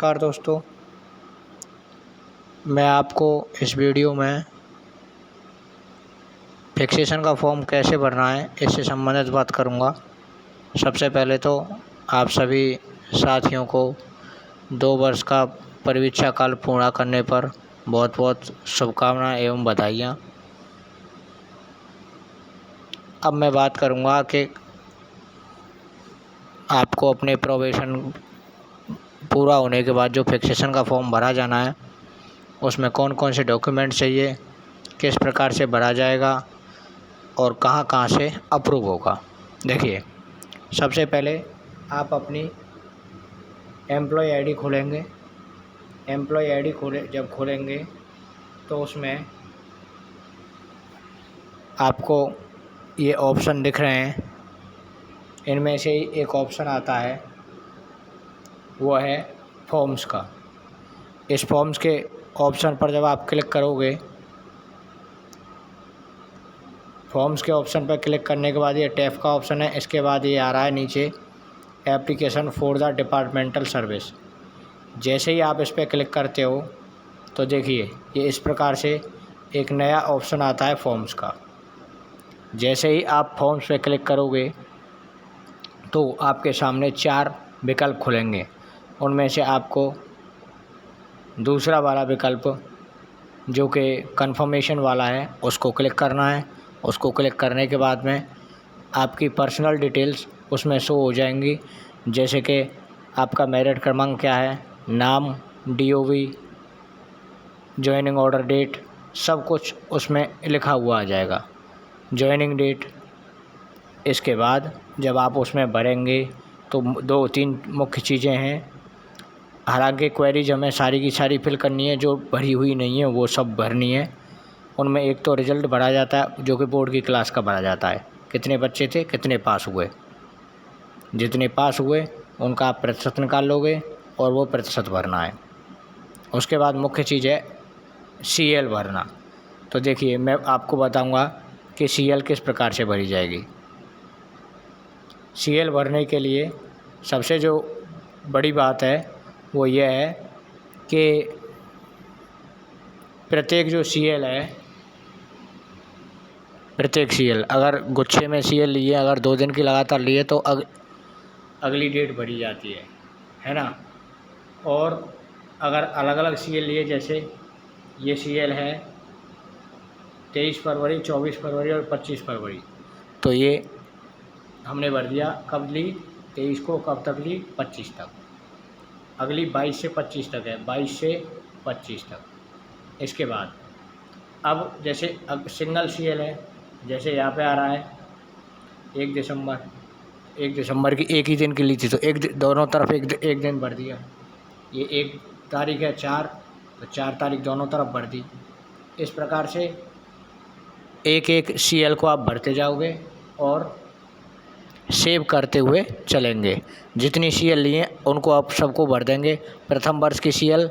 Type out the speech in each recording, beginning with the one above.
नमस्कार दोस्तों, मैं आपको इस वीडियो में फिक्सेशन का फॉर्म कैसे भरना है इससे संबंधित बात करूंगा। सबसे पहले तो आप सभी साथियों को 2 वर्ष का परीक्षा काल पूरा करने पर बहुत बहुत शुभकामनाएं एवं बधाइयाँ। अब मैं बात करूंगा कि आपको अपने प्रोबेशन पूरा होने के बाद जो फिक्सेशन का फॉर्म भरा जाना है उसमें कौन कौन से डॉक्यूमेंट चाहिए, किस प्रकार से भरा जाएगा और कहाँ कहाँ से अप्रूव होगा। देखिए, सबसे पहले आप अपनी एम्प्लॉय आईडी खोलेंगे। एम्प्लॉय आईडी जब खोलेंगे तो उसमें आपको ये ऑप्शन दिख रहे हैं। इनमें से ही एक ऑप्शन आता है, वो है फॉर्म्स का। इस फॉर्म्स के ऑप्शन पर जब आप क्लिक करोगे, फॉर्म्स के ऑप्शन पर क्लिक करने के बाद ये टैब का ऑप्शन है। इसके बाद ये आ रहा है नीचे application for the departmental service. जैसे ही आप इस पर क्लिक करते हो तो देखिए ये इस प्रकार से एक नया ऑप्शन आता है फॉर्म्स का। जैसे ही आप फॉर्म्स पे क्लिक करोगे तो आपके सामने 4 विकल्प खुलेंगे। उनमें से आपको दूसरा वाला विकल्प जो कि कंफर्मेशन वाला है उसको क्लिक करना है। उसको क्लिक करने के बाद में आपकी पर्सनल डिटेल्स उसमें शो हो जाएंगी, जैसे कि आपका मैरिट क्रमांक क्या है, नाम, DOB, जॉइनिंग ऑर्डर डेट, सब कुछ उसमें लिखा हुआ आ जाएगा, जॉइनिंग डेट। इसके बाद जब आप उसमें भरेंगे तो 2-3 मुख्य चीज़ें हैं। हालांकि क्वेरीज हमें सारी की सारी फिल करनी है, जो भरी हुई नहीं है वो सब भरनी है। उनमें एक तो रिज़ल्ट भरा जाता है जो कि बोर्ड की क्लास का भरा जाता है, कितने बच्चे थे, कितने पास हुए। जितने पास हुए उनका आप प्रतिशत निकाल लोगे और वो प्रतिशत भरना है। उसके बाद मुख्य चीज़ है CL भरना। तो देखिए, मैं आपको बताऊंगा कि CL किस प्रकार से भरी जाएगी। CL भरने के लिए सबसे जो बड़ी बात है वो ये है कि प्रत्येक जो CL है, प्रत्येक CL अगर गुच्छे में CL लिए, अगर 2 दिन की लगातार लिए तो अगली डेट भरी जाती है ना। और अगर अलग अलग CL लिए, जैसे ये CL है 23 फरवरी, 24 फरवरी और 25 फरवरी, तो ये हमने भर दिया। कब ली? 23 को। कब तक ली? 25 तक। अगली 22 से 25 तक है, 22 से 25 तक। इसके बाद अब जैसे अब सिंगल CL है, जैसे यहाँ पे आ रहा है 1 दिसंबर की एक ही दिन की ली थी, तो दोनों तरफ एक दिन भर दिया। ये 1 तारीख है 4, तो 4 तारीख दोनों तरफ भर दी। इस प्रकार से एक एक CL को आप भरते जाओगे और सेव करते हुए चलेंगे। जितनी CL लिए उनको आप सबको भर देंगे। प्रथम वर्ष की CL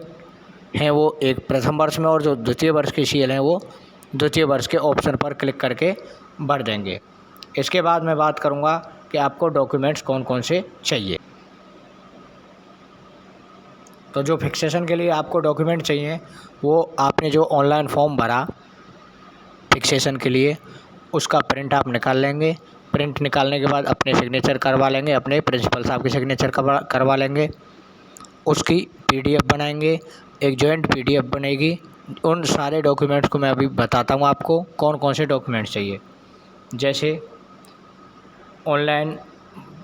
हैं वो एक प्रथम वर्ष में, और जो द्वितीय वर्ष की CL हैं वो द्वितीय वर्ष के ऑप्शन पर क्लिक करके भर देंगे। इसके बाद मैं बात करूंगा कि आपको डॉक्यूमेंट्स कौन कौन से चाहिए। तो जो फिक्सेशन के लिए आपको डॉक्यूमेंट चाहिए वो आपने जो ऑनलाइन फॉर्म भरा फिक्सेशन के लिए, उसका प्रिंट आप निकाल लेंगे। प्रिंट निकालने के बाद अपने सिग्नेचर करवा लेंगे, अपने प्रिंसिपल साहब के सिग्नेचर करवा लेंगे। उसकी PDF बनाएंगे, एक जॉइंट PDF बनेगी। उन सारे डॉक्यूमेंट्स को मैं अभी बताता हूँ आपको कौन कौन से डॉक्यूमेंट्स चाहिए। जैसे online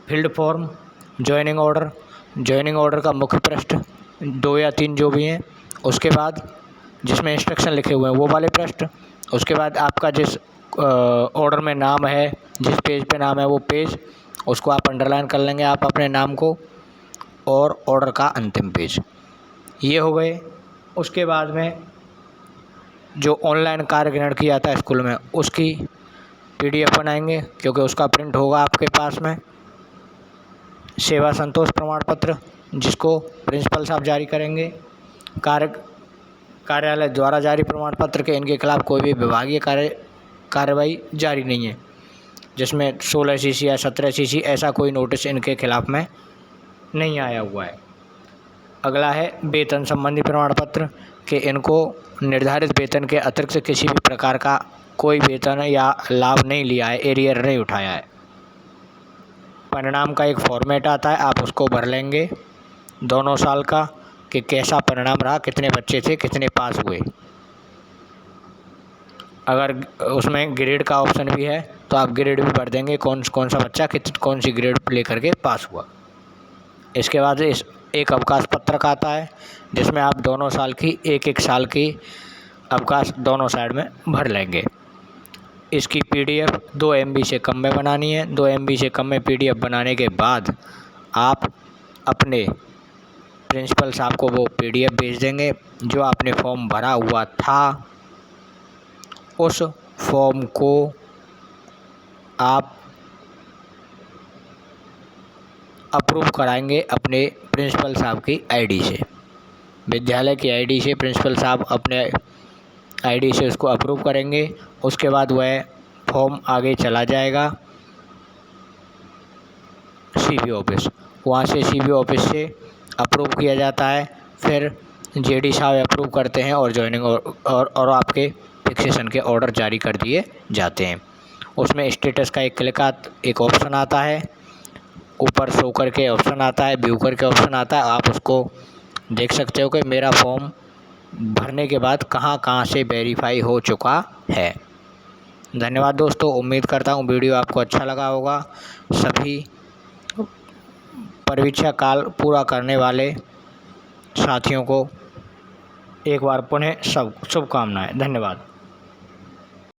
field form, joining order का मुख्य पृष्ठ 2 या 3 जो भी हैं, उसके बाद जिसमें इंस्ट्रक्शन लिखे हुए हैं वो वाले पृष्ठ, उसके बाद आपका जिस ऑर्डर में नाम है, जिस पेज पे नाम है वो पेज, उसको आप अंडरलाइन कर लेंगे आप अपने नाम को, और ऑर्डर का अंतिम पेज। ये हो गए। उसके बाद में जो ऑनलाइन कार्य ग्रहण किया जाता है स्कूल में, उसकी PDF बनाएंगे क्योंकि उसका प्रिंट होगा आपके पास में। सेवा संतोष प्रमाण पत्र जिसको प्रिंसिपल साहब जारी करेंगे। कार्यालय द्वारा जारी प्रमाण पत्र के इनके खिलाफ कोई भी विभागीय कार्रवाई जारी नहीं है, जिसमें 16 CC या 17 CC ऐसा कोई नोटिस इनके खिलाफ में नहीं आया हुआ है। अगला है वेतन संबंधी प्रमाण पत्र, कि इनको निर्धारित वेतन के अतिरिक्त किसी भी प्रकार का कोई वेतन या लाभ नहीं लिया है, एरियर नहीं उठाया है। परिणाम का एक फॉर्मेट आता है, आप उसको भर लेंगे दोनों साल का, कि कैसा परिणाम रहा, कितने बच्चे थे, कितने पास हुए। अगर उसमें ग्रेड का ऑप्शन भी है तो आप ग्रेड भी भर देंगे, कौन सा बच्चा कौन सी ग्रेड लेकर के पास हुआ। इसके बाद एक अवकाश पत्रक आता है, जिसमें आप दोनों साल की एक साल की अवकाश दोनों साइड में भर लेंगे। इसकी PDF 2 MB से कम में बनानी है। 2 MB से कम में PDF बनाने के बाद आप अपने प्रिंसिपल साहब को वो PDF भेज देंगे। जो आपने फॉर्म भरा हुआ था उस फॉर्म को आप अप्रूव कराएंगे अपने प्रिंसिपल साहब की ID से, विद्यालय की ID से। प्रिंसिपल साहब अपने ID से उसको अप्रूव करेंगे। उसके बाद वह फॉर्म आगे चला जाएगा CB ऑफिस, वहाँ से CB ऑफिस से अप्रूव किया जाता है। फिर JD साहब अप्रूव करते हैं और ज्वाइनिंग और आपके फिक्सेशन के ऑर्डर जारी कर दिए जाते हैं। उसमें स्टेटस का एक ऑप्शन आता है, ऊपर शो करके ऑप्शन आता है, व्यू करके ऑप्शन आता है। आप उसको देख सकते हो कि मेरा फॉर्म भरने के बाद कहाँ से वेरीफाई हो चुका है। धन्यवाद दोस्तों, उम्मीद करता हूँ वीडियो आपको अच्छा लगा होगा। सभी परीक्षा काल पूरा करने वाले साथियों को एक बार पुनः शुभकामनाएं। धन्यवाद।